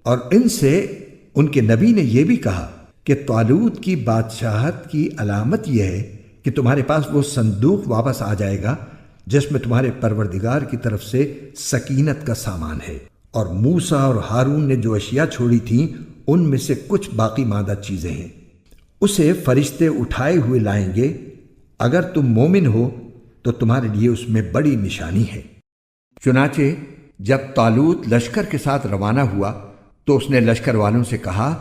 اور ان سے ان کے نبی نے یہ بھی کہا کہ طالوت کی بادشاہت کی علامت یہ ہے کہ تمہارے پاس وہ صندوق واپس آ جائے گا جس میں تمہارے پروردگار کی طرف سے سکینت کا سامان ہے، اور موسیٰ اور ہارون نے جو اشیاء چھوڑی تھیں ان میں سے کچھ باقی ماندہ چیزیں ہیں، اسے فرشتے اٹھائے ہوئے لائیں گے۔ اگر تم مومن ہو تو تمہارے لیے اس میں بڑی نشانی ہے۔ چنانچہ جب طالوت لشکر کے ساتھ روانہ ہوا تو اس نے لشکر والوں سے کہا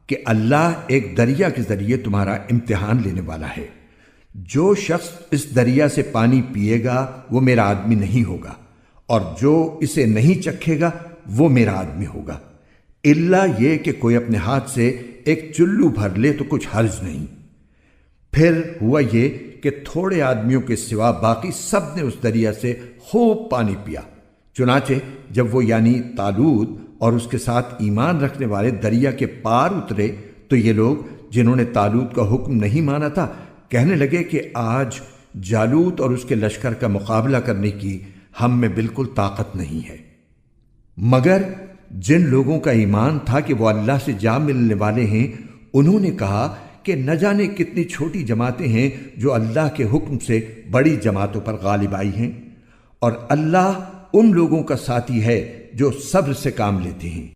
کہ اللہ ایک دریا کے ذریعے تمہارا امتحان لینے والا ہے۔ جو شخص اس دریا سے پانی پیے گا وہ میرا آدمی نہیں ہوگا، اور جو اسے نہیں چکھے گا وہ میرا آدمی ہوگا، الا یہ کہ کوئی اپنے ہاتھ سے ایک چلو بھر لے تو کچھ حرج نہیں۔ پھر ہوا یہ کہ تھوڑے آدمیوں کے سوا باقی سب نے اس دریا سے خوب پانی پیا۔ چنانچہ جب وہ یعنی طالوت اور اس کے ساتھ ایمان رکھنے والے دریا کے پار اترے تو یہ لوگ جنہوں نے طالوت کا حکم نہیں مانا تھا کہنے لگے کہ آج جالوت اور اس کے لشکر کا مقابلہ کرنے کی ہم میں بالکل طاقت نہیں ہے۔ مگر جن لوگوں کا ایمان تھا کہ وہ اللہ سے جا ملنے والے ہیں، انہوں نے کہا کہ نہ جانے کتنی چھوٹی جماعتیں ہیں جو اللہ کے حکم سے بڑی جماعتوں پر غالب آئی ہیں، اور اللہ ان لوگوں کا ساتھی ہے جو صبر سے کام لیتے ہیں۔